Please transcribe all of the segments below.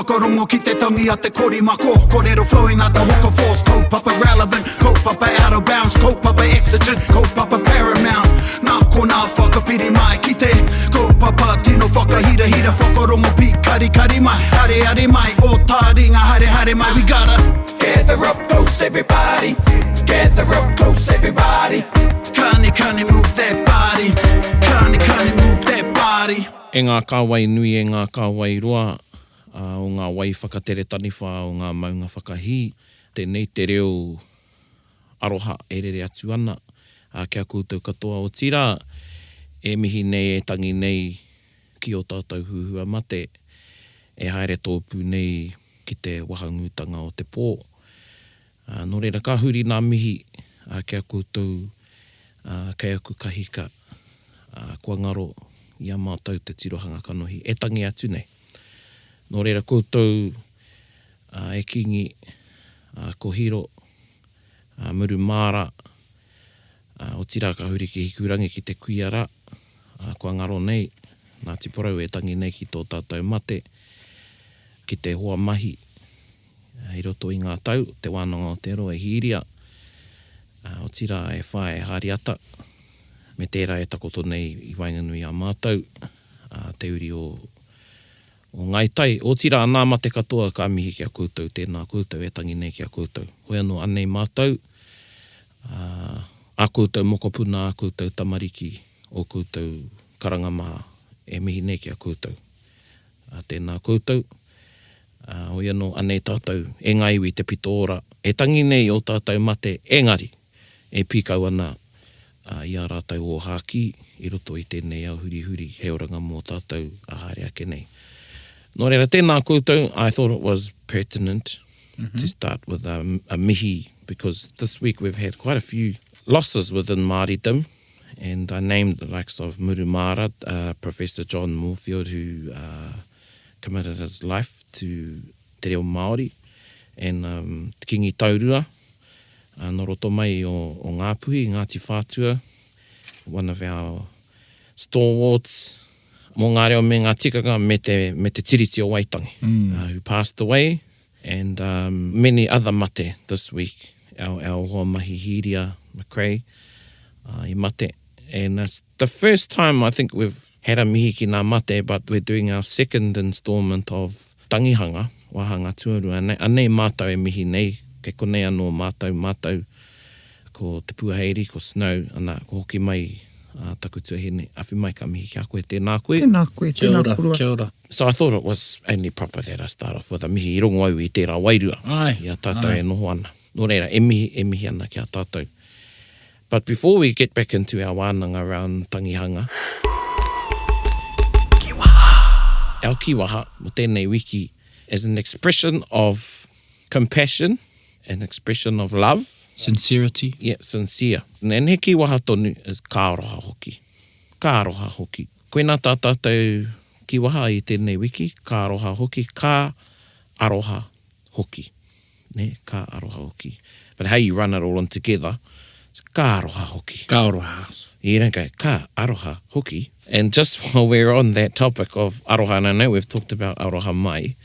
whakarongo ki te tangi a te korimako. Kōrero flowing out the Huka force. Kaupapa relevant, kaupapa out of bounds, kaupapa exigent, kaupapa paramount. Nā kona whakapiri mai ki te kaupapa tino whakahira hira whakarongo pi kari kari mai. Hare hare mai, o Taringa hare hare mai. We gotta gather up close everybody, gather up close everybody. Kani move that body, kani move that body. E ngā kāwai nui, e ngā kāwai roa, o ngā wai whakatere taniwha, o ngā maunga whakahi, tēnei te reo aroha e rere atu ana, kia koutou katoa o tira, e mihi nei, e tangi nei, ki o tātou huhua mate, e haere tōpū nei ki te wahangutanga o te pō. Nō reira ka huri nā mihi, kia koutou, kei aku kahika, kua ngaro, ia mātou te tirohanga kanohi, e tangi atu nei. Nō reira koutou e kingi ko hiro, muru māra, o tira ka huri ki hikurangi ki te kuiara, kua ngaro nei, nā tiporau e tangi nei ki tō tātou mate, ki te hoa mahi, i roto i ngā tau, te wānanga o te roa e hiria, o tira e whae hariata, me tērā e takoto nei i wainganui a mātou, te uri o ngai tai. O tira anā mate katoa ka mihi kia koutou, tēnā koutou e tangi nei kia koutou. Hoi anō anei mātou, a koutou mokopuna, a koutou tamariki, o koutou karangamaha, e mihi nei kia koutou. Tēnā koutou, hoi anō anei tātou, e ngaiwi te pito ora, e tangi nei o tātou mate, engari, e pikau ana, i a rātou o hāki, i roto i tēnei au huri he oranga mō tātou a haere ake nei. Nō reira, tēnā koutou, I thought it was pertinent to start with a mihi, because this week we've had quite a few losses within Māoridom, and I named the likes of Muru Mara, Professor John Moorfield, who committed his life to te reo Māori, and Kingi Taurua, nō roto mai o Ngāpuhi, Ngāti Whātua, one of our stalwarts, mō ngā reo me ngā tikanga me te tiriti o Waitangi, who passed away, and many other mate this week, our hoa mahi hiria, McRae, I mate, and it's the first time I think we've had a mihi ki nā mate, but we're doing our second instalment of Tangihanga, wahanga tuarua, anei mātou e mihi nei, ke konei anō mātou, ko te puaheiri, ko Snow, ana, ko hoki mai taku tuahine, awhimai ka mihi kia koe, tēnā koe. Tēnā korua. Kia ora. So I thought it was only proper that I start off with a mihi i rongo au i tērā wairua. Ia tātou e noho ana. Nō reira, e mihi ana kia tātou. But before we get back into our wānanga around Tangihanga, Kiwaha. Our kiwaha, mo tēnei wiki, is an expression of compassion, an expression of love. Sincerity. Yeah, sincere. And he kiwaha tonu is ka aroha hoki. Ka aroha hoki. Koe nā tātou kiwaha i tēnei wiki, ka aroha hoki, ka aroha hoki. Ne, ka aroha hoki. But how you run it all in together, it's ka aroha hoki. Ka aroha. You don't go, ka aroha hoki. And just while we're on that topic of aroha, and I know we've talked about aroha mai,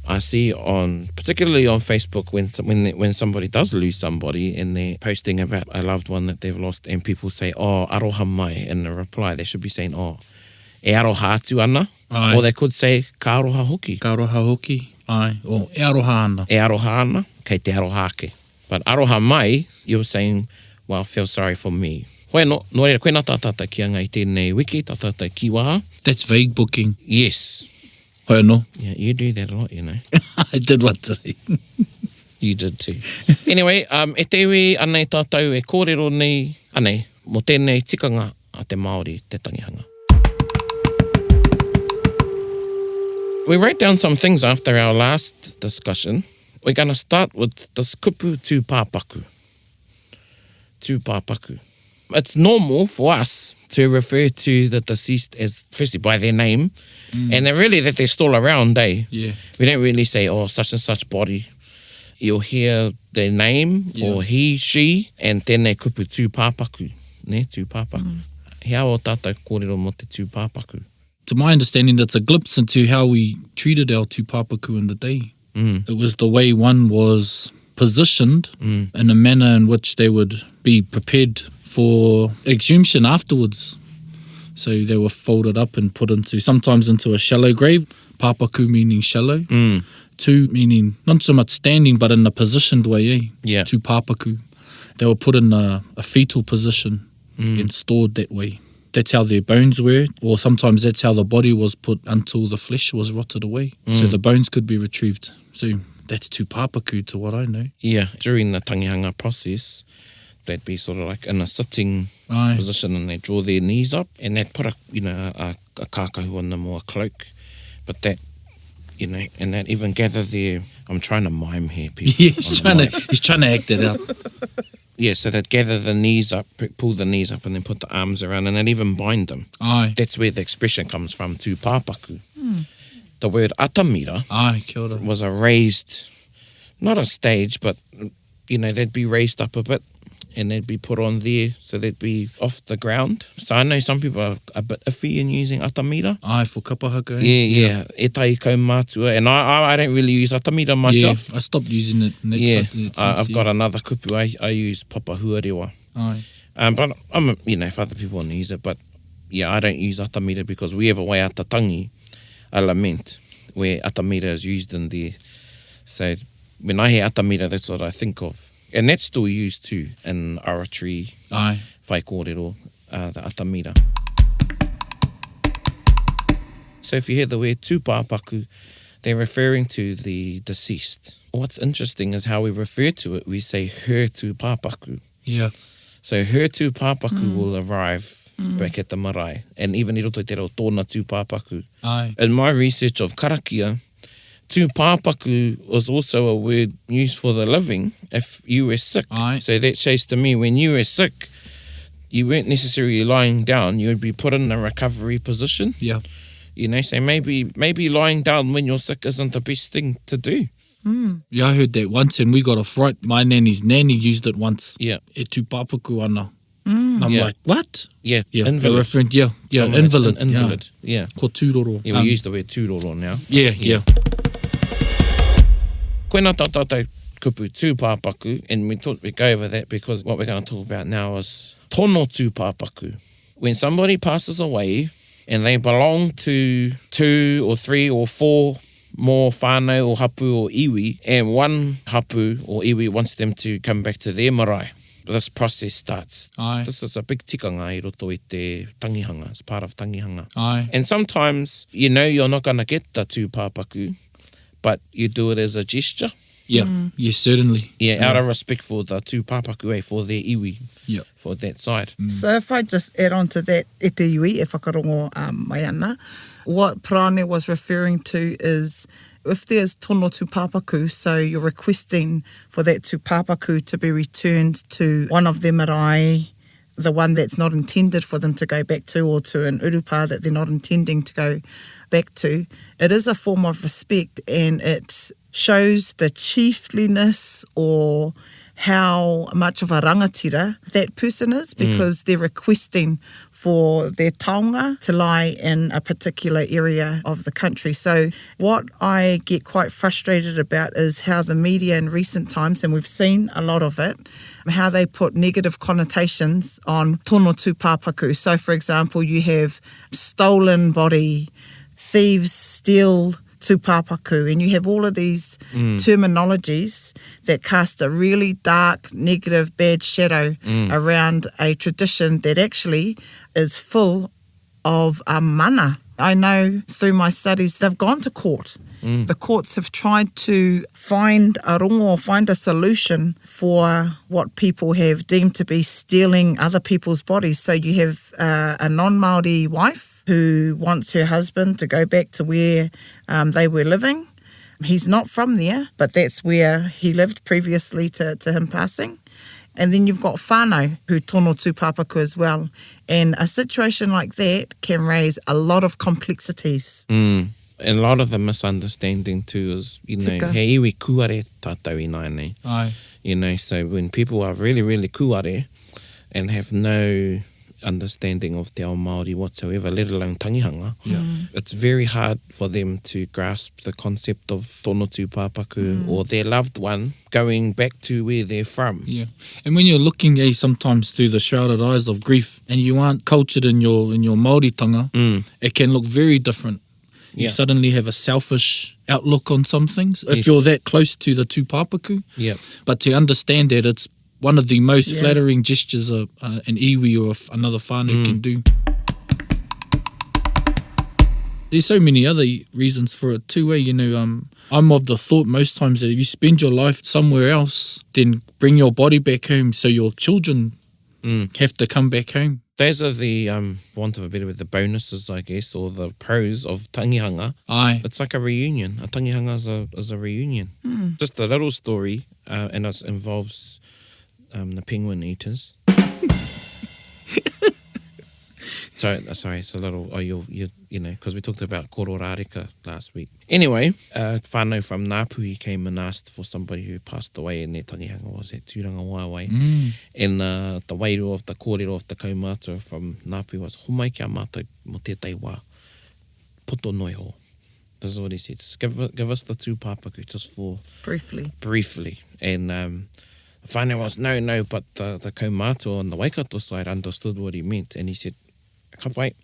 I see particularly on Facebook, when somebody does lose somebody and they're posting about a loved one that they've lost, and people say, oh, aroha mai, in the reply, they should be saying, oh, e aroha atu ana. Ai. Or they could say, ka aroha hoki. Ka aroha hoki. Ai. O e aroha ana. E aroha ana, kei te aroha ake. But aroha mai, you're saying, well, feel sorry for me. Hoi no reira, koe nā tātātai ki anga i tēnei wiki, tātātai kiwaha. That's vague booking. Yes. Hoi no. Yeah, you do that a lot, you know. I did one today. You did too. Anyway, e te iwi anei tātou e kōrero nei, anei, mo tēnei tikanga a te Māori, te Tangihanga. We wrote down some things after our last discussion. We're going to start with this kupu tūpāpaku. Tūpāpaku. It's normal for us to refer to the deceased as, firstly, by their name, and then really that they're still around, eh? Yeah. We don't really say, oh, such and such body. You'll hear their name, or he, she, and tēnei kupu tūpāpaku. Ne, tūpāpaku. Hea o tātou kōrero mo te tūpāpaku. to my understanding, that's a glimpse into how we treated our tūpāpaku in the day. It was the way one was positioned in a manner in which they would be prepared for exhumation afterwards. So they were folded up and put sometimes into a shallow grave, papaku meaning shallow, tu meaning not so much standing but in a positioned way, Yeah. Tūpāpaku. They were put in a fetal position and stored that way. That's how their bones were, or sometimes that's how the body was put until the flesh was rotted away. So the bones could be retrieved. So that's tūpāpaku to what I know. Yeah, during the Tangihanga process, they'd be sort of like in a sitting position and they'd draw their knees up and they'd put a kākahu on them or a cloak. But that, and they'd even gather their... I'm trying to mime here, people. Yeah, he's trying to act it out. Yeah, so they'd gather the knees up, pull the knees up and then put the arms around and they'd even bind them. Aye. That's where the expression comes from, tūpāpaku. The word atamira Kia ora. was a raised, not a stage, but, they'd be raised up a bit and they'd be put on there, so they'd be off the ground. So I know some people are a bit iffy in using atamira. Aye, for kapahaka. Yeah. E tai kaumātua. And I don't really use atamira myself. Yeah, I stopped using it. In that I've got another kupu. I use papa huarewa. Aye. But I'm, if other people want to use it, but yeah, I don't use atamira because we have a way ata tangi, a lament, where atamira is used in there. So when I hear atamira, that's what I think of. And that's still used too in oratory, Aye. whai kōrero, the atamira. So if you hear the word tūpāpaku, they're referring to the deceased. What's interesting is how we refer to it. We say her tūpāpaku. Yeah. So her tūpāpaku will arrive back at the marae. And even I roto te reo tōna tūpāpaku. Aye. In my research of karakia, tūpāpaku was also a word used for the living if you were sick. Aye. So that shows to me when you were sick, you weren't necessarily lying down. You would be put in a recovery position. Yeah. So maybe lying down when you're sick isn't the best thing to do. Yeah, I heard that once and we got a fright. My nanny's nanny used it once. Yeah. E tūpāpaku ana. And I'm like, what? Yeah. Yeah. Invalid. Referring, yeah, Someone that's invalid. Invalid. Yeah. Ko tūroro. Yeah, we use the word tūroro now. Yeah. Koina tātou kupu tūpāpaku, and we thought we'd go over that because what we're going to talk about now is tono tūpāpaku. When somebody passes away and they belong to 2 or 3 or 4 more whānau or hapu or iwi, and one hapu or iwi wants them to come back to their marae, this process starts. Aye. This is a big tikanga I roto i te Tangihanga. It's part of Tangihanga. Aye. And sometimes you're not going to get the tūpāpaku, but you do it as a gesture. Yeah. Yes, certainly. Yeah, out of respect for the tūpāpaku, for their iwi, Yeah. for that side. So if I just add on to that, e te iwi, e whakarongo mai ana, what Paraone was referring to is if there's tono tūpāpaku, so you're requesting for that tūpāpaku to be returned to one of their marae, the one that's not intended for them to go back to, or to an urupa that they're not intending to go back to, it is a form of respect and it shows the chiefliness or how much of a rangatira that person is because they're requesting for their taonga to lie in a particular area of the country. So what I get quite frustrated about is how the media in recent times, and we've seen a lot of it, how they put negative connotations on tono tūpāpaku. So for example, you have stolen body, thieves steal tūpāpaku, and you have all of these terminologies that cast a really dark, negative, bad shadow around a tradition that actually is full of mana. I know through my studies they've gone to court. The courts have tried to find a rongo or find a solution for what people have deemed to be stealing other people's bodies. So you have a non-Māori wife who wants her husband to go back to where they were living. He's not from there, but that's where he lived previously to him passing. And then you've got whānau who tono tūpāpaku as well. And a situation like that can raise a lot of complexities. And a lot of the misunderstanding too is, Tika. he iwi kuare tātou i nai nei. Aye. So when people are really, really kuare and have no understanding of te ao Māori whatsoever, let alone tangihanga. Yeah. It's very hard for them to grasp the concept of tonotu pāpaku or their loved one going back to where they're from. Yeah. And when you're looking sometimes through the shrouded eyes of grief and you aren't cultured in your Māoritanga, it can look very different. You Yeah. suddenly have a selfish outlook on some things if Yes. you're that close to the tūpapaku. Yeah. But to understand that it's one of the most Yeah. flattering gestures an iwi or another whānau can do. There's so many other reasons for it too, You know, I'm of the thought most times that if you spend your life somewhere else, then bring your body back home so your children have to come back home. Those are the, for want of a better word, the bonuses, I guess, or the pros of tangihanga. Aye. It's like a reunion. A tangihanga is a reunion. Just a little story, and it involves the penguin eaters. Sorry, it's a little, you know, because we talked about koro rāreka last week. Anyway, whānau from Ngāpuhi came and asked for somebody who passed away in their tangihanga, was at Tūranga Waiwai. And the wairu of the kōrero of the kaumātua from Ngāpuhi was, homai kia mātou mo tētai wā, poto noiho. This is what he said. Just give us the tūpāpaku just for... Briefly. And the whānau was, no, but the kaumātua on the Waikato side understood what he meant. And he said, can't wait.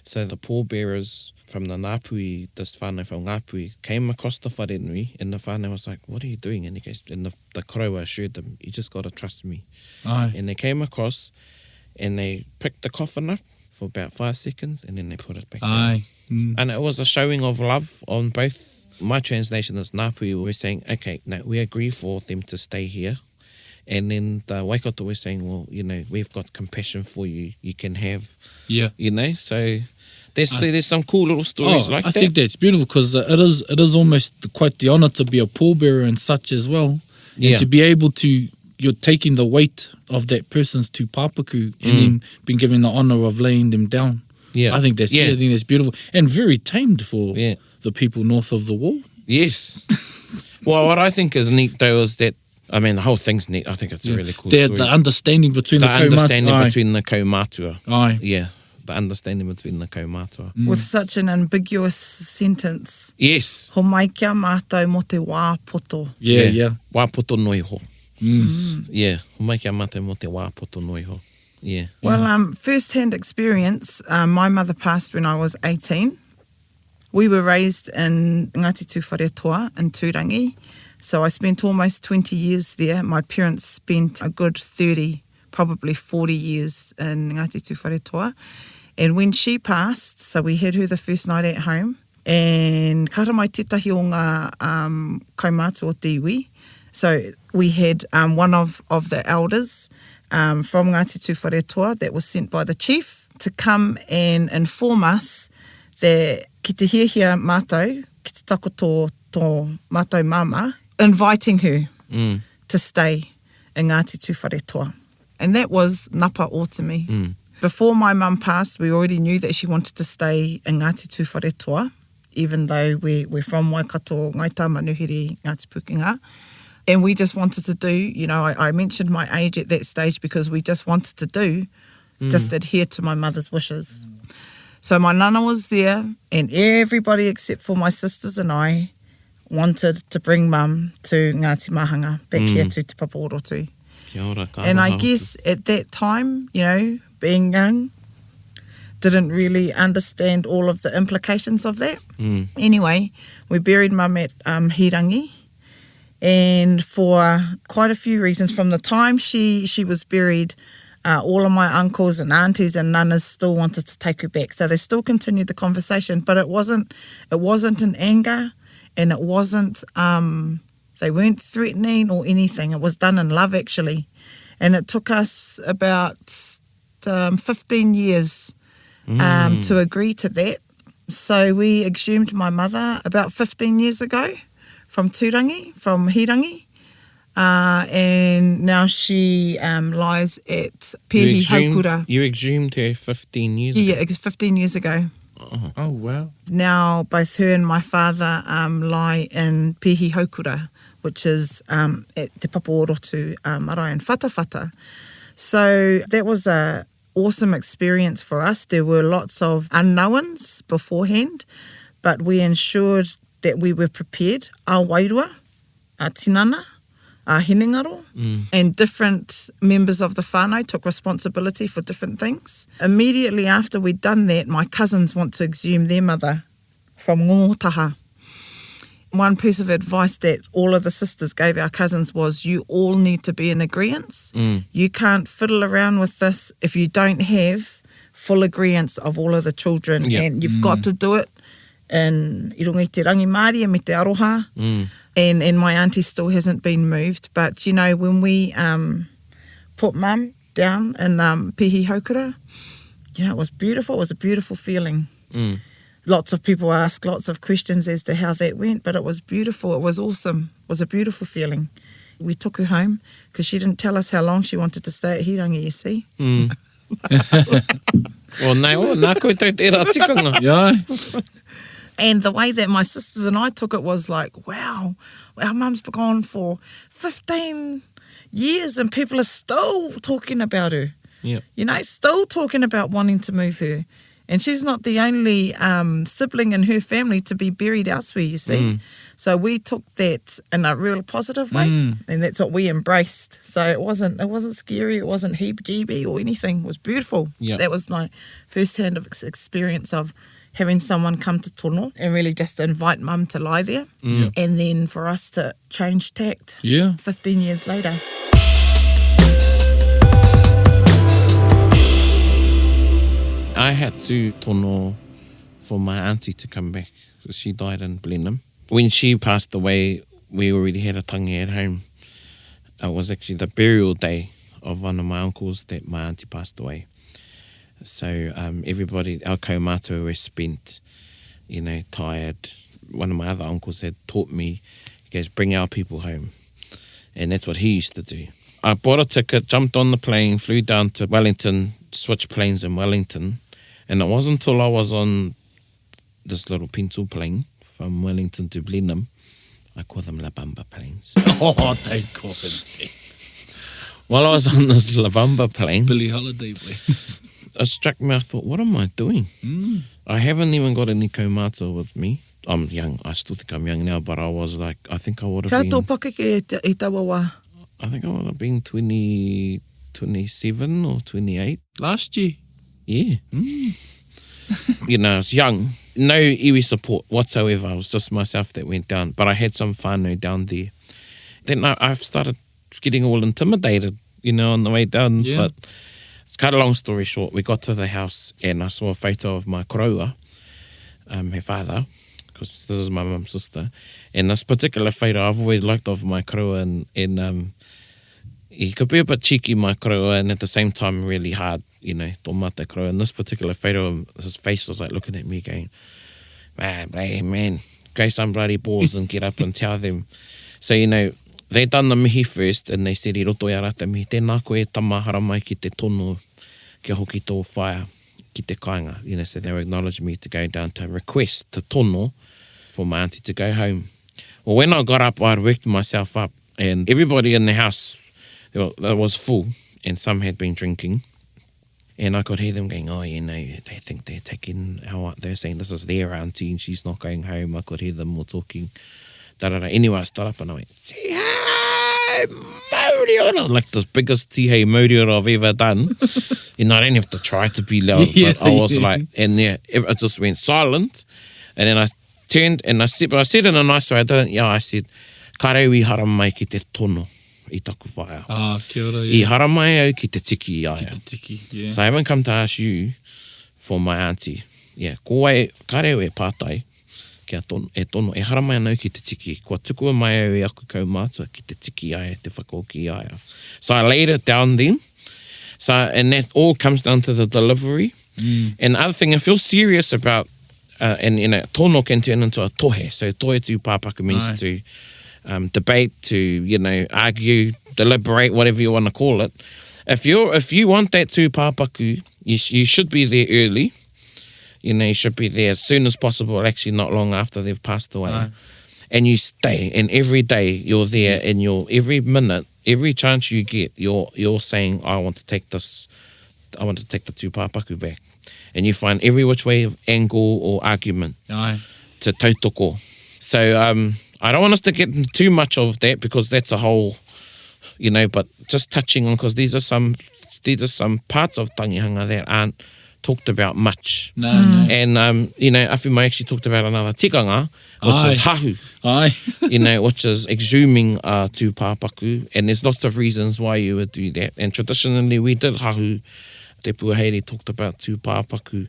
So the pallbearers from the Ngāpuhi, this whānau from Ngāpuhi, came across the wharenui, and the whānau was like, what are you doing? And he goes, and the koroa assured them, you just got to trust me. Aye. And they came across, and they picked the coffin up for about 5 seconds, and then they put it back down. Aye. And it was a showing of love on both. My translation is Ngāpuhi were saying, okay, no, we agree for them to stay here. And then the Waikato were saying, well, you know, we've got compassion for you. You can have, you know. So there's some cool little stories like that. I think that's beautiful because it is almost quite the honour to be a pallbearer and such as well. Yeah. And to be able to, you're taking the weight of that person's tūpapaku and then being given the honour of laying them down. Yeah. I think that's beautiful and very tamed for the people north of the wall. Yes. Well, what I think is neat though is that, I mean, the whole thing's neat. I think it's a really cool story. The understanding between the kaumātua. Aye. Yeah, the understanding between the kaumātua. With such an ambiguous sentence. Yes. Ho mai kia mātou mo te wā poto. Yeah. Wā poto noiho. Yeah, ho mai kia mātou mo te wā poto noiho. Yeah. Well, first-hand experience, my mother passed when I was 18. We were raised in Ngāti Tūwharetoa in Tūrangi. So I spent almost 20 years there. My parents spent a good 30, probably 40 years in Ngāti Tūwharetoa. And when she passed, so we had her the first night at home, and kara mai tētahi o ngā kaumātua o te iwi. So we had one of the elders from Ngāti Tūwharetoa that was sent by the chief to come and inform us that ki te hiahia mātou, ki te takoto tō mātou mama, inviting her to stay in Ngāti Tūwharetoa. And that was napa o to me. Before my mum passed, we already knew that she wanted to stay in Ngāti Tūwharetoa, even though we're from Waikato, Ngaita, Manuhiri, Ngāti Pukenga. And we just wanted to do, you know, I mentioned my age at that stage because we just wanted to do, just adhere to my mother's wishes. So my nana was there, and everybody except for my sisters and I wanted to bring mum to Ngāti Mahanga, back here to Te Papaorotu. Kia ora, ka And I maha guess at that time, you know, being young, didn't really understand all of the implications of that. Anyway, we buried mum at Hirangi, and for quite a few reasons. From the time she was buried, all of my uncles and aunties and nanas still wanted to take her back. So they still continued the conversation, but it wasn't in anger. And it wasn't, they weren't threatening or anything. It was done in love, actually. And it took us about 15 years to agree to that. So we exhumed my mother about 15 years ago from Tūrangi, from Hirangi. And now she lies at Pehi Haukura. You exhumed her 15 years ago? Yeah, it's 15 years ago. Oh, wow. Now both her and my father lie in Pehi Haukura, which is at Te Papaorotu marae and Whatawhata. So that was a awesome experience for us. There were lots of unknowns beforehand, but we ensured that we were prepared. Our wairua, our tinana, our hinengaro, and different members of the whānau took responsibility for different things. Immediately after we'd done that, my cousins want to exhume their mother from ngongotaha. One piece of advice that all of the sisters gave our cousins was, you all need to be in agreement. You can't fiddle around with this if you don't have full agreement of all of the children. Yeah. And you've got to do it in i runga i te rangi Māori and me te aroha. And my auntie still hasn't been moved. But, you know, when we put Mum down in Pihi Haukura, you know, it was beautiful. It was a beautiful feeling. Lots of people ask lots of questions as to how that went, but it was beautiful. It was awesome. It was a beautiful feeling. We took her home because she didn't tell us how long she wanted to stay at Hirangi, you see. Well, nā koutou tērā tikanga. Yeah. And the way that my sisters and I took it was like, wow, our mum's been gone for 15 years and people are still talking about her. Yeah. You know, still talking about wanting to move her. And she's not the only sibling in her family to be buried elsewhere, you see. So we took that in a real positive way, and that's what we embraced. So it wasn't scary, it wasn't heebie-jeebie or anything. It was beautiful. Yeah. That was my first-hand experience of having someone come to tono and really just invite Mum to lie there. And then for us to change tact 15 years later. I had to tono for my auntie to come back. She died in Blenheim. When she passed away, we already had a tangi at home. It was actually the burial day of one of my uncles that my auntie passed away. So everybody, our kaumātua were spent, you know, tired. One of my other uncles had taught me, he goes, bring our people home. And that's what he used to do. I bought a ticket, jumped on the plane, flew down to Wellington, switched planes in Wellington. And it wasn't until I was on this little pencil plane from Wellington to Blenheim, I call them La Bamba planes. Oh, they call it. While I was on this La Bamba plane, Billy Holiday plane. it struck me, I thought, what am I doing? I haven't even got any kaumātua with me. I'm young, I still think I'm young now, but I was like, I think I would have been... Kia tō pakeke e taua wā? I think I would have been 27 or 28. Last year. Yeah. You know, I was young. No iwi support whatsoever. It was just myself that went down. But I had some whānau down there. Then I've started getting all intimidated, you know, on the way down. Yeah. But to cut a long story short, we got to the house and I saw a photo of my koroua, her father, because this is my mum's sister. And this particular photo, I've always liked of my koroua and he could be a bit cheeky, my koroua, and at the same time really hard, you know, tō mata koroua. In this particular photo, his face was like looking at me going, man, go some bloody balls and get up and tell them. So, you know, they done the mihi first and they said, I roto ia rata mihi, tēnā koe tamahara mai ki te tono kia hoki tō whaia ki te kāinga. You know, so they acknowledged me to go down to request to tono for my auntie to go home. Well, when I got up, I'd worked myself up and everybody in the house, it was full and some had been drinking. And I could hear them going, oh, you know, they think they're taking they're saying this is their auntie and she's not going home. I could hear them all talking. Anyway, I stood up and I went, Tihei Maurio, like the biggest Tihei Maurio I've ever done. You know, I didn't have to try to be loud, but I was like, and yeah, it just went silent. And then I turned and I said in a nice way, I said, ka rau I hara mai ki te tono I taku whaia. Ah, kia ora, yeah. I hara mai au ki te tiki i aia. Ki te tiki, yeah. So I haven't come to ask you for my auntie. Yeah, ko ai, ka rau e pātai, kia tono, e hara mai anau ki te tiki. Kua tukua mai au e aku kaumātua ki te tiki aia, te whakaoki aia. So I laid it down then. So, and that all comes down to the delivery. And the other thing, if you're serious about, and you know, tono can turn into a tohe. So tohe tu pāpaka means to debate, to, you know, argue, deliberate, whatever you want to call it. If you want that tu pāpaku, you should be there early. You know, you should be there as soon as possible, actually not long after they've passed away. Aye. And you stay, and every day you're there, and every minute, every chance you get, you're saying, I want to take this I want to take the tūpāpaku back. And you find every which way of angle or argument Aye. to tautoko. So I don't want us to get into too much of that because that's a whole, but just touching on, because these are some parts of Tangihanga that aren't talked about much. No. And, Awhimai actually talked about another tikanga, which Aye. is hahu, Aye. which is exhuming tūpāpaku. And there's lots of reasons why you would do that. And traditionally, we did hahu. Te Puaheiri talked about tūpāpaku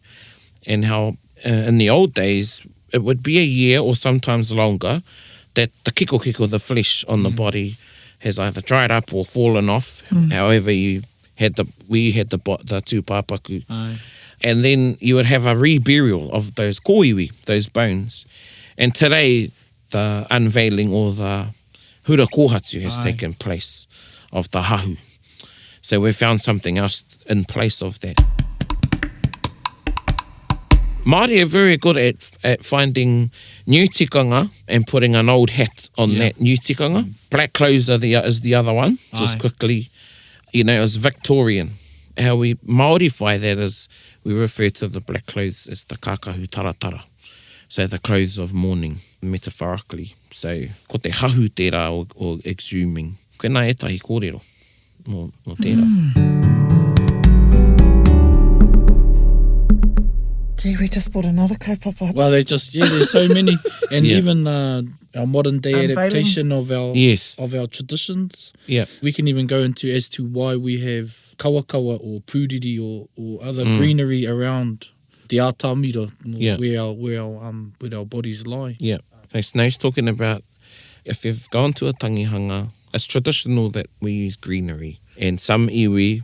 and how in the old days, it would be a year or sometimes longer that the kiko, the flesh on the body, has either dried up or fallen off. However, we had the tūpāpaku. Aye. And then you would have a reburial of those kōiwi, those bones. And today, the unveiling or the hura kōhatu has taken place of the hahu. So we found something else in place of that. Māori are very good at finding new tikanga and putting an old hat on that new tikanga. Black clothes is the other one, just quickly. It's Victorian. How we Māorify that is we refer to the black clothes as the kākahu taratara. So the clothes of mourning, metaphorically. So ko te hahu tērā or exhuming. Koena e tahi kōrero no tērā. Gee, we just bought another kaupapa. Well, there's so many. And even our modern day Unveiling. adaptation of our traditions. Yeah. We can even go into as to why we have kawakawa or pūriri or other greenery around the ātāmira, where our bodies lie. Yeah. So Snow's talking about if you've gone to a tangihanga, it's traditional that we use greenery. And some iwi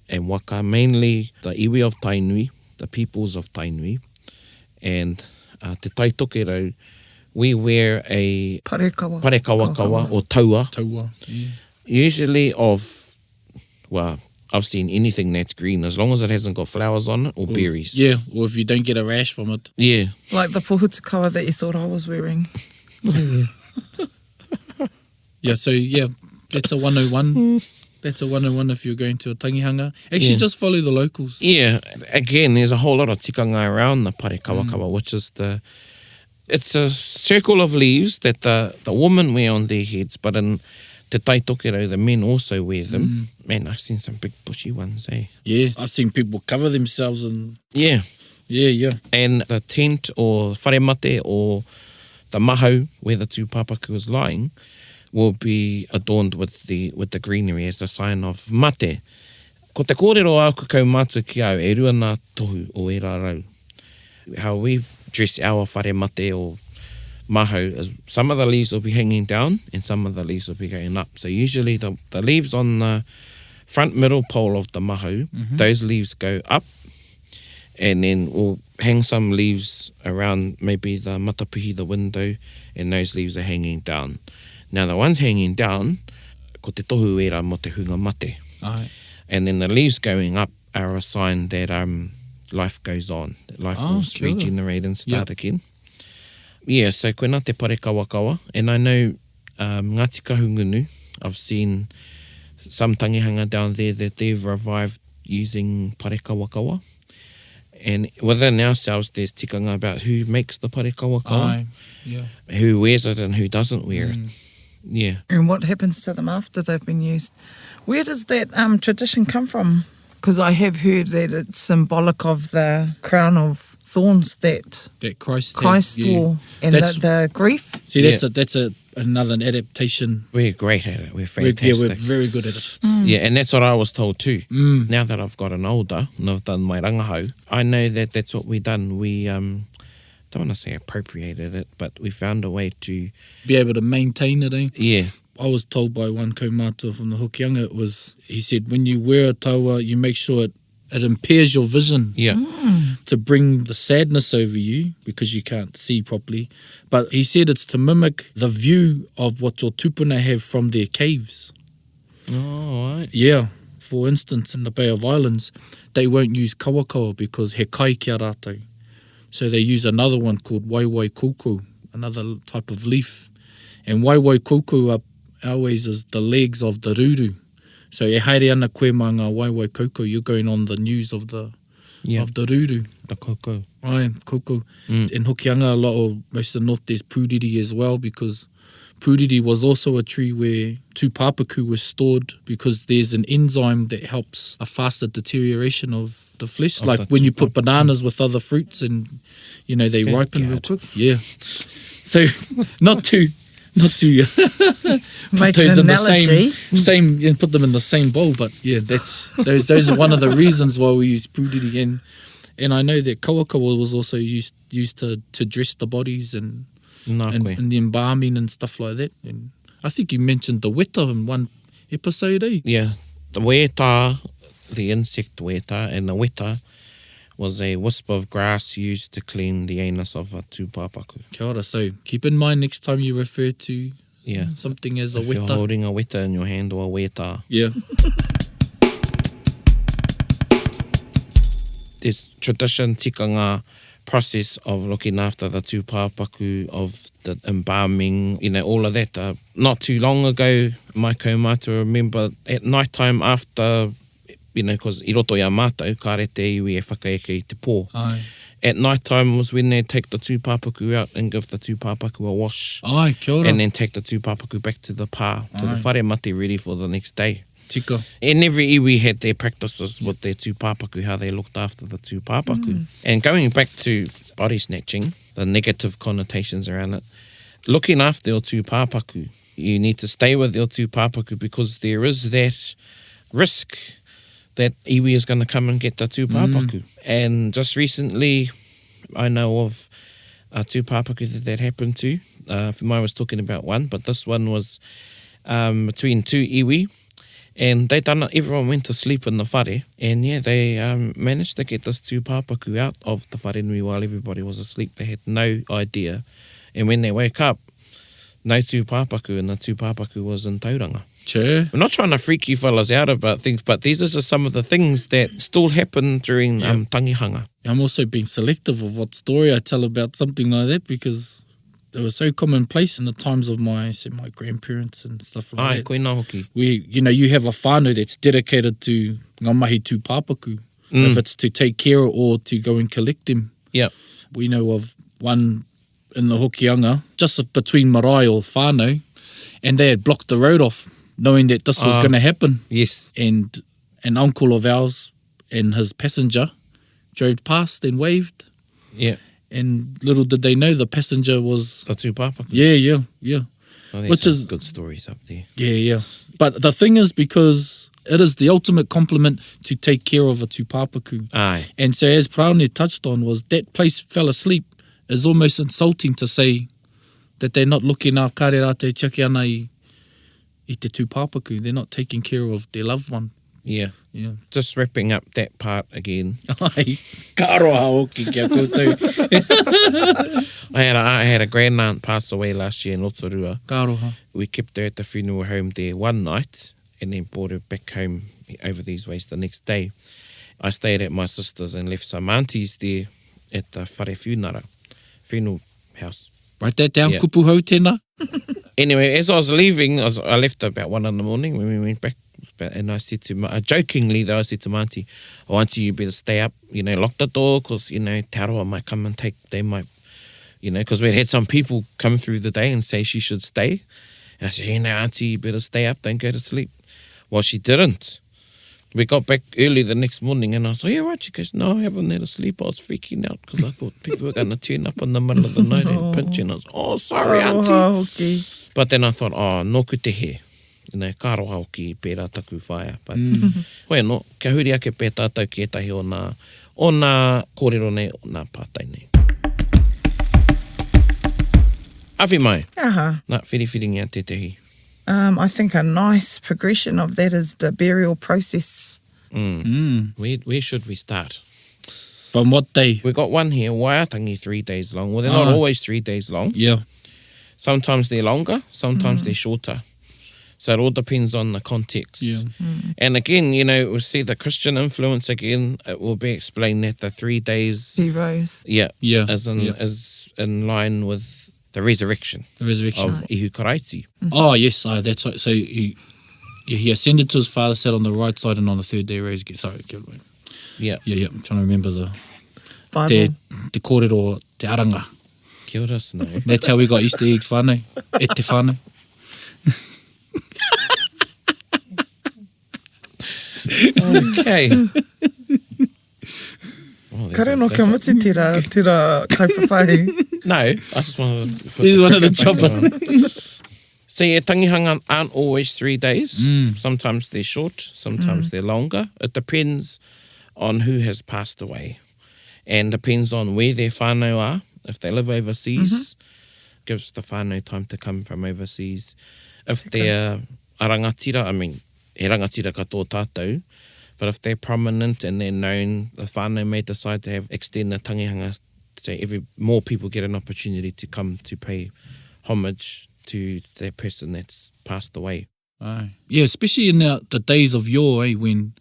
and waka, mainly the iwi of Tainui, the peoples of Tainui, and te taitokero, we wear a parekawa or taua. Taua, yeah. Usually I've seen anything that's green as long as it hasn't got flowers on it or berries. Yeah, or if you don't get a rash from it. Yeah. Like the pohutukawa that you thought I was wearing. Yeah, so that's a 101. That's a 101 if you're going to a tangihanga. Actually, just follow the locals. Yeah. Again, there's a whole lot of tikanga around the parekawa, which is it's a circle of leaves that the women wear on their heads, but in te taitokero, the men also wear them. Man, I've seen some big bushy ones, eh? Yeah, I've seen people cover themselves in... Yeah. Yeah. And the tent or wharemate or the mahau where the tūpāpaku is lying will be adorned with the greenery as a sign of mate. Ko te kōrero au ka kaumātua ki au e rua nā tohu o e rārau. How we dress our wharemate or mahau is some of the leaves will be hanging down and some of the leaves will be going up. So usually the leaves on the front middle pole of the mahau, those leaves go up, and then we'll hang some leaves around maybe the matapihi, the window, and those leaves are hanging down. Now the ones hanging down, ko te tohu era mo te hunga mate. Aye. And then the leaves going up are a sign that life goes on, that life will regenerate and start again. Yeah, so koena te parekawa, and I know Ngāti Kahungunu, I've seen some tangihanga down there that they've revived using parekawa. And within ourselves, there's tikanga about who makes the parekawa, Aye, yeah. who wears it and who doesn't wear it. Yeah. And what happens to them after they've been used? Where does that tradition come from? Because I have heard that it's symbolic of the crown of thorns that Christ wore, and the grief. See, that's another adaptation. We're great at it. We're fantastic. We're very good at it. Yeah, and that's what I was told too. Now that I've gotten older and I've done my rangahau, I know that that's what we done. We don't want to say appropriated it, but we found a way to be able to maintain it, eh? Yeah. I was told by one kaumātua from the Hokianga, he said, when you wear a taua, you make sure it impairs your vision. Yeah. To bring the sadness over you because you can't see properly. But he said it's to mimic the view of what your tupuna have from their caves. Oh, right. Yeah. For instance, in the Bay of Islands, they won't use kawakawa because he kai kia rātou. So they use another one called waiwai koukou, another type of leaf. And waiwai koukou are always is the legs of the ruru. So e haere ana koe mā ngā waiwai koukou, you're going on the news of the ruru. The koukou. Ai, koukou. In Hokianga, a lot of, most of the north, there's pūriri as well, because pūriri was also a tree where tūpāpaku was stored, because there's an enzyme that helps a faster deterioration of the flesh. Of like the when you put tūpāpaku. bananas with other fruits and, you know, they Good ripen real God. quick. Yeah. So not to put Make those an in analogy. the same and put them in the same bowl, but yeah, that's those are one of the reasons why we use pūriri. And I know that kawakawa was also used to dress the bodies and Nā koe. the embalming and stuff like that. And I think you mentioned the weta in one episode, eh? Yeah, the weta, the insect weta, and the weta was a wisp of grass used to clean the anus of a tūpāpaku. Kia ora. So keep in mind next time you refer to Yeah. something as a If you're weta. holding a weta in your hand or a weta. Yeah. There's tradition, tikanga, process of looking after the tūpāpaku, of the embalming, you know, all of that. Not too long ago, mai kaumātua remember at night time after, you know, because i roto ia mātou, ka re te iwi e whakaeke i te pō. Ai. At night time was when they take the tūpāpaku out and give the tūpāpaku a wash. Ai, kia ora. And then take the tūpāpaku back to the pā, to the Aye. whare mate ready for the next day. Tika. And every iwi had their practices with their tūpāpaku, how they looked after the tūpāpaku. And going back to body snatching, the negative connotations around it, looking after your tūpāpaku, you need to stay with your tūpāpaku because there is that risk that iwi is going to come and get the tūpāpaku. And just recently, I know of a tūpāpaku that happened to. Whimai was talking about one, but this one was between two iwi. And they done it, everyone went to sleep in the whare. And yeah, they managed to get this tūpāpaku out of the whare nui while everybody was asleep. They had no idea. And when they woke up, no tūpāpaku, and the tūpāpaku was in Tauranga. Che. We're not trying to freak you fellas out about things, but these are just some of the things that still happen during Tangihanga. I'm also being selective of what story I tell about something like that, because they were so commonplace in the times of my grandparents and stuff like Ai, that. koe nā hoki. Where, you know, you have a whānau that's dedicated to ngā mahi tūpāpaku, if it's to take care or to go and collect them. Yep. We know of one in the Hokianga, just between marae or whānau, and they had blocked the road off, knowing that this was going to happen. Yes. And an uncle of ours and his passenger drove past and waved. Yeah. And little did they know the passenger was... The tūpāpaku. Yeah. Oh, there's Which some is... good stories up there. Yeah. But the thing is, because it is the ultimate compliment to take care of a tūpāpaku. Aye. And so as Paraone touched on, was that place fell asleep is almost insulting to say that they're not looking out kare rā te tiaki ana i te tūpāpaku. They're not taking care of their loved one. Yeah. Yeah. Just wrapping up that part again. Ai, ka aroha hoki kia koutou. I had a grandaunt pass away last year in Rotorua. Ka aroha. We kept her at the funeral home there one night and then brought her back home over these ways the next day. I stayed at my sister's and left some aunties there at the whare funeral house. Write that down, Yeah. kupu hau tēnā. Anyway, as I was leaving, I left about 1 in the morning when we went back. And I said to jokingly though, I said to my auntie, "Oh, auntie, you better stay up, you know, lock the door, because, you know, te aroa might come and they might, you know," because we'd had some people come through the day and say she should stay. And I said, "You know, auntie, you better stay up, don't go to sleep." Well, she didn't. We got back early the next morning and I was like, "Yeah, right." She goes, "No, I haven't had a sleep. I was freaking out because I thought people were going to turn up in the middle of the night and pinch you." And I was, "Oh, sorry, auntie." Hoki. But then I thought, oh, nōku te he. You know, ka roha hoki i pērā taku whaia. But, hoi no, kia huri ake pē tātou ki etahi o nā kōrero nei, o nā pātai nei. Awhimai, Aha. nā whiriwhiri ngā te tehi. I think a nice progression of that is the burial process. Where should we start? From what day? We got one here, waiatangi 3 days long. Well, they're not always 3 days long. Yeah. Sometimes they're longer, sometimes they're shorter. So it all depends on the context. Yeah. And again, you know, we'll see the Christian influence again. It will be explained that the 3 days, Heroes. Yeah. is in line with the resurrection The resurrection. of Ihu Karaiti. Oh, yes. That's right. So Yeah, he ascended to his father, sat on the right side, and on the third day raised again. Sorry, keep going. Yeah. Yeah, I'm trying to remember the Bible. te kōrero, te aranga. Kia ora, Snowy. That's how we got Easter eggs, whānau. E te whānau. Okay. Oh, Kare no ka muti tira kaupawhai. No, I just wanted to... He's one of the chopper. So yeah, tangihanga aren't always 3 days. Sometimes they're short, sometimes they're longer. It depends on who has passed away. And depends on where their whānau are. If they live overseas, gives the whānau time to come from overseas. If they're a rangatira, I mean, he rangatira ka tō tātou, but if they're prominent and they're known, the whānau may decide to extend the tangihanga, so more people get an opportunity to come to pay homage to that person that's passed away. Aye. Yeah, especially in the days of yore, when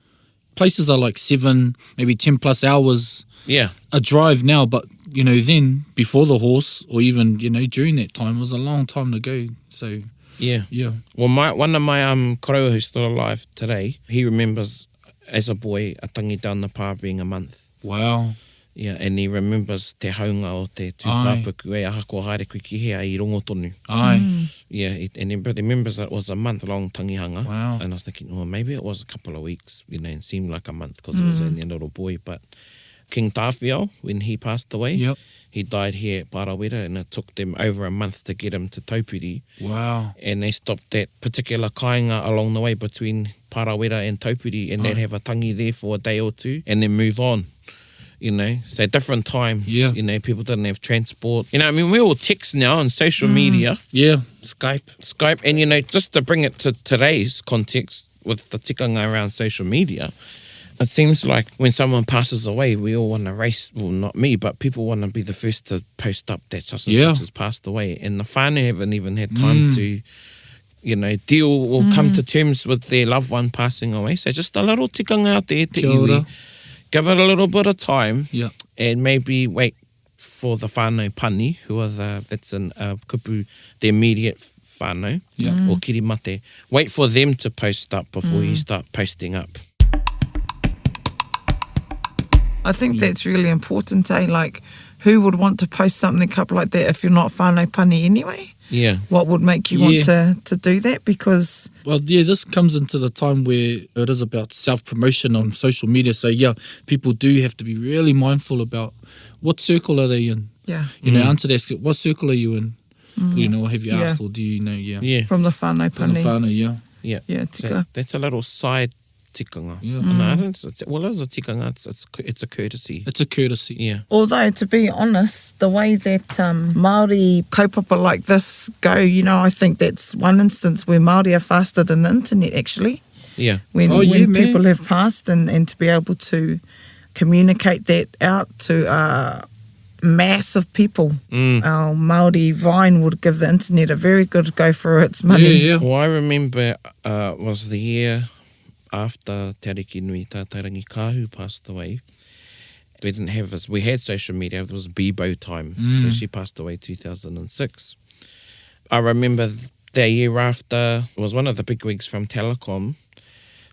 places are like 7, maybe 10 plus hours Yeah. a drive now, but, then before the horse or even, during that time, it was a long time to go. So, Yeah. yeah. Well, one of my koroa who's still alive today, he remembers as a boy a tangi down the pa being a month. Wow. Yeah, and he remembers te haunga o te tūpāpuku e ahako haere kui ki hea I rongotonu. Aye. Yeah, and he remembers that it was a month-long tangihanga. Wow. And I was thinking, maybe it was a couple of weeks, and seemed like a month because it was only a little boy. But King Tāwhiao, when he passed away, Yep. he died here at Paraone, and it took them over a month to get him to Taupiri. Wow. And they stopped that particular kāinga along the way between Paraone and Taupiri, and they'd have a tangi there for a day or two and then move on. So different times, Yeah. People didn't have transport. We're all text now and social media. Yeah. Skype. And, just to bring it to today's context with the tikanga around social media, it seems like when someone passes away, we all want to race, well, not me, but people want to be the first to post up that such and such has passed away. And the whānau haven't even had time to, deal or come to terms with their loved one passing away. So just a little tikanga out there, te Kia ora. iwi. Give it a little bit of time, Yeah. and maybe wait for the whānau pani, who are that's in kupu, the immediate whānau, or kirimate. Wait for them to post up before you start posting up. I think that's really important, Like, who would want to post something up like that if you're not whānau pani anyway? Yeah. What would make you want to do that? Because... Well, yeah, this comes into the time where it is about self-promotion on social media. So, yeah, people do have to be really mindful about what circle are they in. Yeah. Answer that, what circle are you in? Or have you asked, or do you know? Yeah. Yeah. From the whānau From the pani. whānau, yeah. Yeah. Yeah, So tika. that's a little side tikanga. Yeah. And I don't, it is a tikanga. It's a courtesy. It's a courtesy. Yeah. Although, to be honest, the way that Māori kaupapa like this go, I think that's one instance where Māori are faster than the internet, actually. Yeah. When man. people have passed and to be able to communicate that out to a mass of people. Our Māori vine would give the internet a very good go for its money. Yeah. Well, I remember was the year after Te Ariki Nui, tā Taringa Kāhu passed away. We didn't have this. We had social media. It was Bebo time. So she passed away 2006. I remember the year after, it was one of the bigwigs from Telecom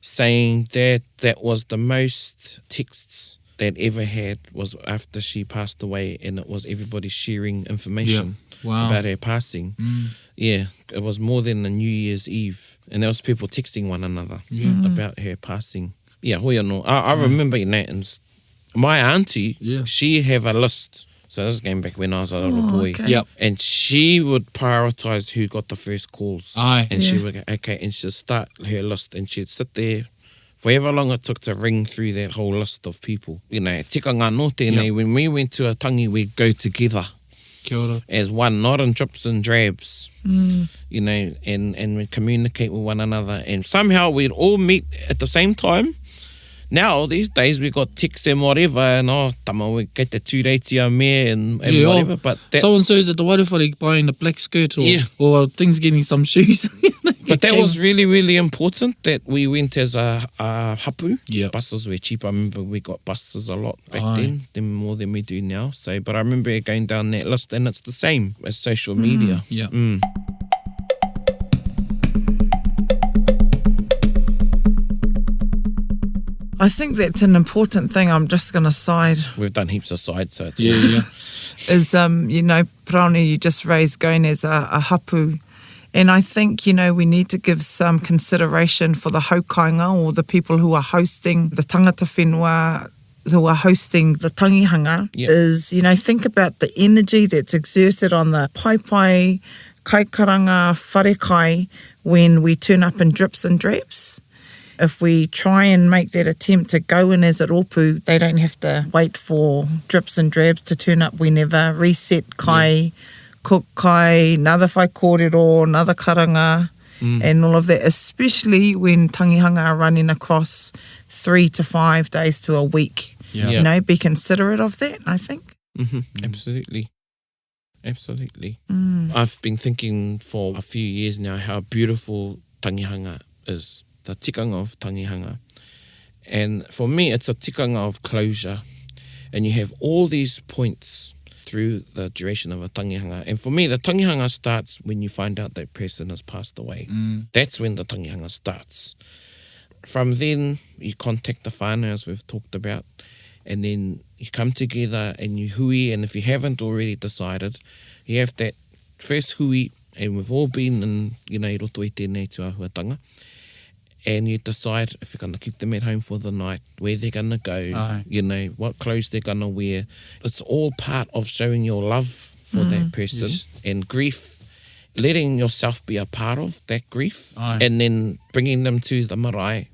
saying that that was the most texts they'd ever had was after she passed away, and it was everybody sharing information about her passing. Yeah, it was more than a New Year's Eve, and there was people texting one another about her passing. Yeah, hoi anō. I remember and my auntie, she have a list. So this is going back when I was a little boy. Okay. Yep. And she would prioritise who got the first calls. Aye. And she would go, okay, and she'd start her list, and she'd sit there for however long it took to ring through that whole list of people. Tikanga no tēnei, when we went to a tangi, we'd go together. Kia ora. As one, not in drips and drabs, and we'd communicate with one another. And somehow we'd all meet at the same time. Now, these days, we got texts and whatever, and tama, we get the tūreitia me and whatever. But so-and-so's at the waterwhare buying a black skirt or things getting some shoes. But that was really, really important that we went as a hapu. Yep. Buses were cheap. I remember we got buses a lot back then, more than we do now. So, but I remember going down that list, and it's the same as social media. Yeah. I think that's an important thing. I'm just going to side. We've done heaps of sides, so it's Is, you know, Paraone, you just raised going as a hapu. And I think, you know, we need to give some consideration for the haukainga or the people who are hosting the tangata whenua, who are hosting the tangihanga, is, you know, think about the energy that's exerted on the pai, kaikaranga, wharekai when we turn up in drips and drabs. If we try and make that attempt to go in as a ropu, they don't have to wait for drips and drabs to turn up whenever. Reset kai, cook kai, another whai kōrero, another karanga, and all of that, especially when tangihanga are running across 3 to 5 days to a week. You know, be considerate of that, I think. Absolutely. Absolutely. I've been thinking for a few years now how beautiful tangihanga is, the tikanga of tangihanga. And for me, it's a tikanga of closure. And you have all these points through the duration of a tangihanga. And for me, the tangihanga starts when you find out that person has passed away. That's when the tangihanga starts. From then, you contact the whānau, as we've talked about, and then you come together and you hui, and if you haven't already decided, you have that first hui, and we've all been in, you know, i roto i tēnei tuahuatanga, and you decide if you're going to keep them at home for the night, where they're going to go, you know, what clothes they're going to wear. It's all part of showing your love for that person. And grief, letting yourself be a part of that grief, and then bringing them to the marae,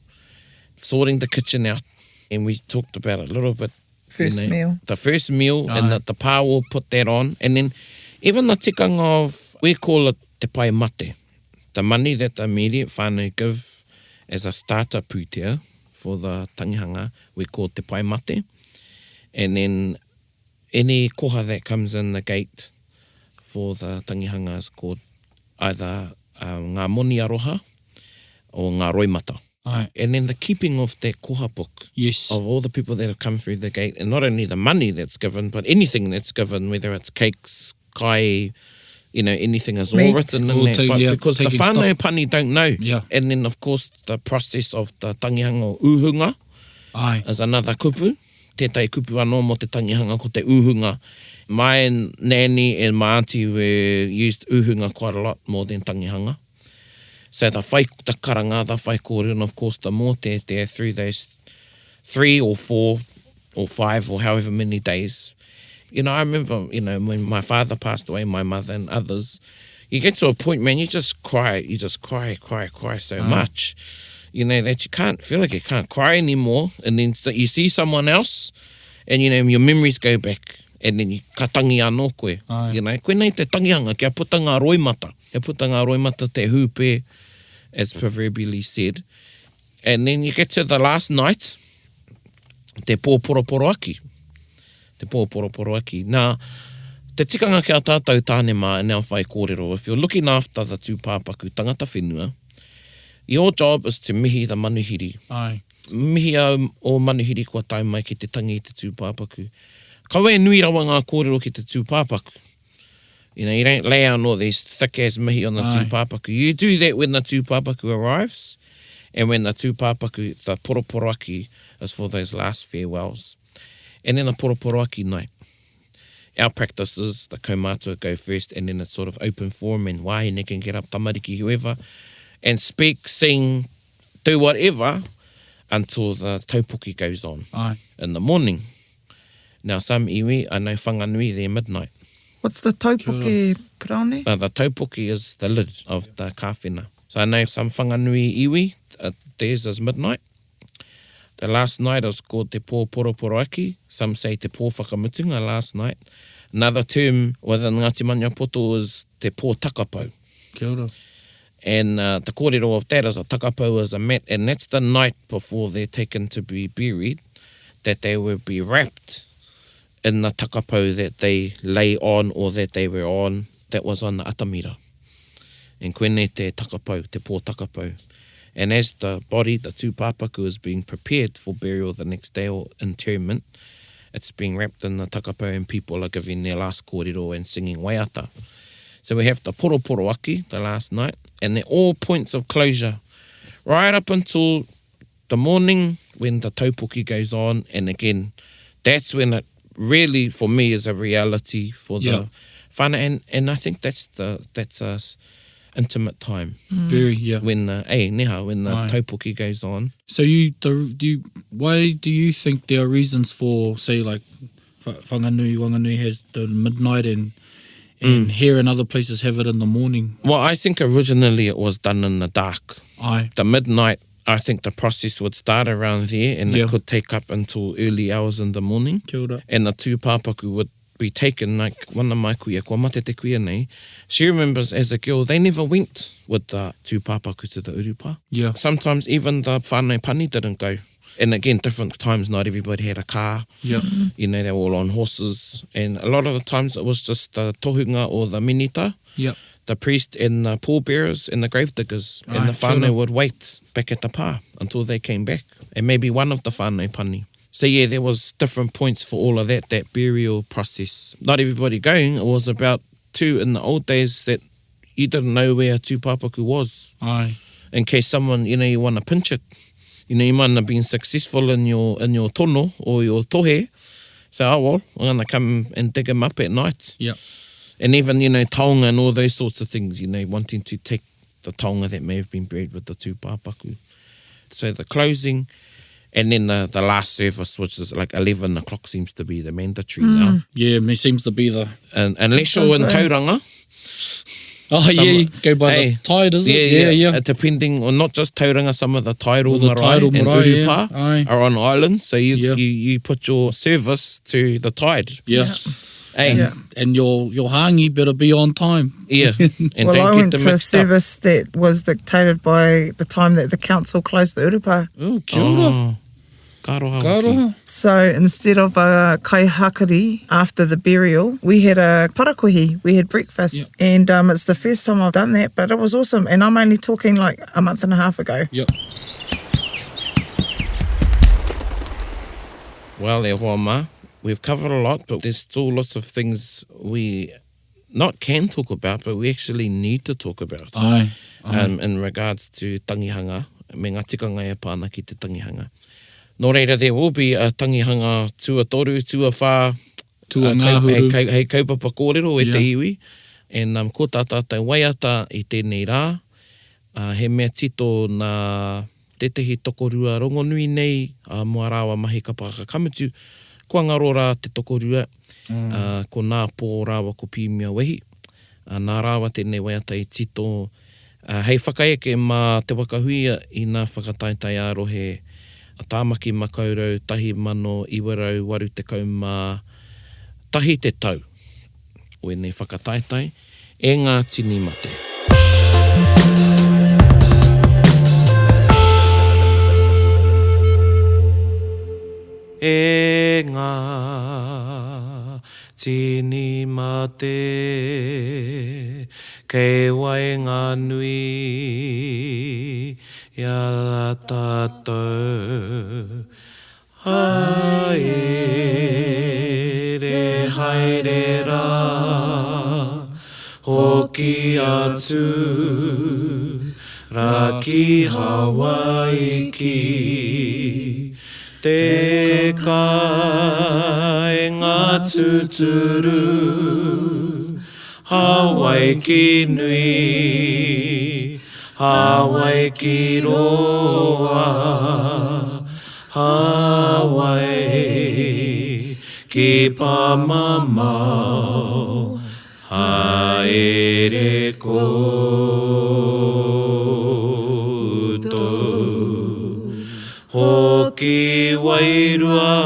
sorting the kitchen out. And we talked about it a little bit. Meal. The first meal, and that the pā will put that on. And then even the tikanga of, we call it te pai mate, the money that the immediate whānau give as a starter pūtea for the tangihanga, we call te pai mate. And then any koha that comes in the gate for the tangihanga is called either ngā moni aroha or ngā roimata. And then the keeping of that koha book of all the people that have come through the gate, and not only the money that's given, but anything that's given, whether it's cakes, kai, you know, anything is all written in that. But because the whānau pani don't know. And then, of course, the process of the tangihanga o uhunga is another kupu. Tētai kupu anō mo te tangihanga ko te uhunga. My nanny and my auntie used uhunga quite a lot more than tangihanga. So the karanga, the whai kōrero, and of course the mō through those 3 or 4 or 5 or however many days. You know, I remember, you know, when my father passed away, my mother and others, you get to a point, man, you just cry so much, you know, that you can't feel like you can't cry anymore. And then so you see someone else, and, you know, your memories go back, and then you ka tangi anō koe. You know, koe nei te tangihanga, kia puta ngā roimata. Kia puta ngā roimata te hūpē, as proverbially said. And then you get to the last night, te pōporoporo aki. Te pōporoporo aki. Now, te tikanga kia tātou tāne mā in our whai kōrero, if you're looking after the tūpāpaku tangata whenua, your job is to mihi the manuhiri. Mihi o manuhiri kua tai mai ki te tangi i te tūpāpaku. Kawe nui rawa ngā kōrero ki te tūpāpaku. You know, you don't lay on all these thick-ass mihi on the tūpāpaku. You do that when the tūpāpaku arrives, and when the tūpāpaku, the poroporoaki, is for those last farewells. And then a poroporoaki night. Our practice is the kaumātua go first, and then it's sort of open forum, and wahine can get up, tamariki, whoever, and speak, sing, do whatever, until the taupoki goes on in the morning. Now, some iwi, I know whanganui, they're midnight. What's the taupoki, Paraone? The taupoki is the lid of the kāwhena. So I know some whanganui iwi, theirs is midnight. The last night is called te pōporoporoaki. Some say te pōwhakamutunga last night. Another term within Ngāti Maniapoto is te pōtakapau. Kia ora. And the kōrero of that is a takapau is a mat, and that's the night before they're taken to be buried, that they will be wrapped in the takapau that they lay on or that they were on, that was on the atamira. And koene te takapau, te pōtakapau. And as the body, the tūpāpaku, is being prepared for burial the next day or interment, it's being wrapped in the takapau, and people are giving their last kōrero and singing waiata. So we have the poroporoaki, the last night, and they're all points of closure, right up until the morning when the taupoki goes on, and again, that's when it really, for me, is a reality for the whānau, and I think that's us intimate time. Very, When the taupoki goes on. So why do you think there are reasons for, say, like Wanganui has the midnight and here and other places have it in the morning? Well, I think originally it was done in the dark. Aye. The midnight, I think the process would start around there, and it could take up until early hours in the morning. Kia ora. And the tū pāpaku would be taken, like one of my kuia, kua mate te kuia nei, she remembers as a girl, they never went with the tū pāpaku to the urupa. Yeah. Sometimes even the whānau pani didn't go. And again, different times, not everybody had a car. Yeah. You know, they were all on horses. And a lot of the times it was just the tohunga or the minita, Yeah. the priest and the pallbearers and the grave diggers. Aye, And the kia whānau ora. would wait back at the pā until they came back. And maybe one of the whānau pani. So yeah, there was different points for all of that burial process. Not everybody going, it was about two in the old days that you didn't know where a tūpāpaku was. Aye. In case someone, you want to pinch it. You might not have been successful in your tono or your tohe. So, I'm going to come and dig him up at night. Yeah. And even, taonga and all those sorts of things, wanting to take the taonga that may have been buried with the tūpāpaku. So the closing, and then the last service, which is like 11 o'clock, seems to be the mandatory now. Yeah, it seems to be the... And unless you're in Tauranga. Oh, you go by the tide, is it? Yeah. Depending on not just Tauranga, some of the Tairo Marae and marae, Urupa are on islands. So you put your service to the tide. Yeah. And your hangi better be on time. Yeah. And well, I went to a mixed up. service that was dictated by the time that the council closed the urupa. Oh, kia ora. Karoha. Karoha. So instead of a kaihakari after the burial, we had a parakohi. We had breakfast. And it's the first time I've done that, but it was awesome. And I'm only talking like a month and a half ago. Yep. Well, e hoa ma, we've covered a lot, but there's still lots of things we not can talk about, but we actually need to talk about. Aye. In regards to Tangihanga, me ngā tikanga e pāna ki te Tangihanga. Nō reira, there will be a Tangihanga tuatoru, tuawha, Tuangahuru. hei kaupapa kōrero e te iwi. And ko tā tātou waiata i tēnei rā, he mea tito nā tetehi tokorua rongonui nei, mua rāwa mahi ka pākakamutu, kua ngaro rā te tokorua, ko nā pō rāwa ko pīmia wehi. Nā rāwa tēnei waiata i tito, hei whakaeke mā te wakahuia i nā whakataitai arohe, a tāmaki makaurau, tahi mano, iwarau, waru te kaumā, tahi te tau. O nei whakataitai, e ngā tini mate. E ngā tini mate, kei wai ngā nui, ia tātou. Haere rā, hoki atu, rā ki Hawaii ki, te kai ngā tuturu, Hawaii ki nui, Hawaii ki roa, Hawaii ki pamamau, haere koutou. Hoki wairua,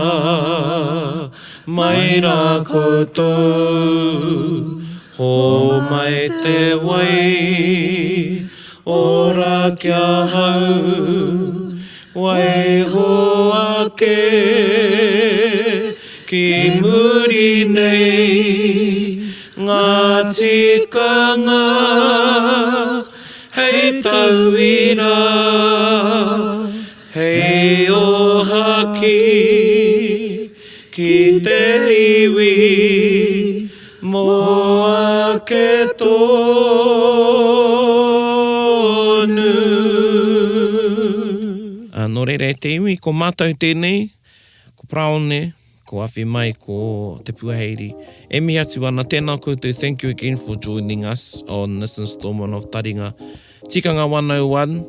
mai rā koutou, ho mai te wai, ora kia hau, wai hoa ke, ki muri nei, ngā tikanga, hei tauira, hei ohaki, ki te iwi, moa ke tonu. No reira te iwi, ko mātou tēnei, ko Paraone, ko Awhimai, ko te puaheiri. E mihi atu ana, tēnā koutou, thank you again for joining us on this installment of Taringa. Tikanga 101,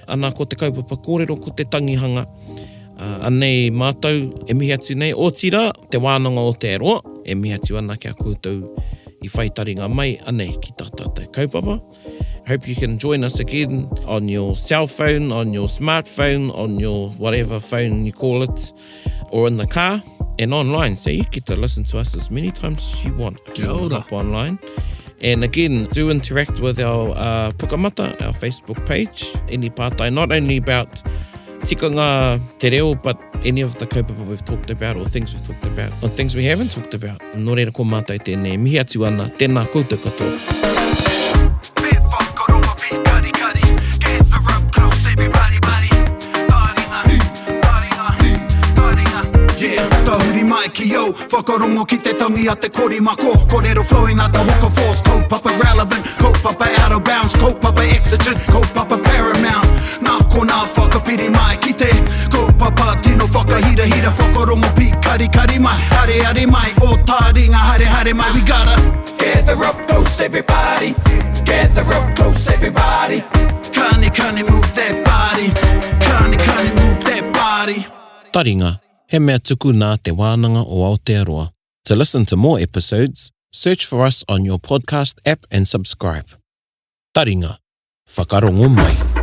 ana ko te kaupapa kōrero, ko te tangihanga. Anei mātou, e mihi atu nei, o tira, te wānanga o te aroa, e mihi atu ana kia koutou I whai taringa mai, anei ki tā tātou kaupapa. Hope you can join us again on your cell phone, on your smartphone, on your whatever phone you call it, or in the car, and online. So you get to listen to us as many times as you want. Kia ora. Hop online. And again, do interact with our pukamata, our Facebook page, any pātai, not only about tikanga te reo, but any of the kaupapa we've talked about, or things we've talked about, or things we haven't talked about. Nō reira ko mātai tēnei, mihi atu ana, tēnā koutou katoa. Yo, whakarongo ki te tangi a te korimako. Kōrero flowing out the hook of force. Kaupapa relevant, kaupapa out of bounds, kaupapa exigent, kaupapa paramount. Nā ko nā whakapiri mai ki te kaupapa tino whakahira hira. Whakarongo pi kari kari mai, hare mai. O Taringa hare mai. We gotta gather up close everybody. Gather up close everybody. Kani move that body. Kani move that body. Taringa. He mea tuku nā te wānanga o Aotearoa. To listen to more episodes, search for us on your podcast app and subscribe. Taringa, whakarongo mai.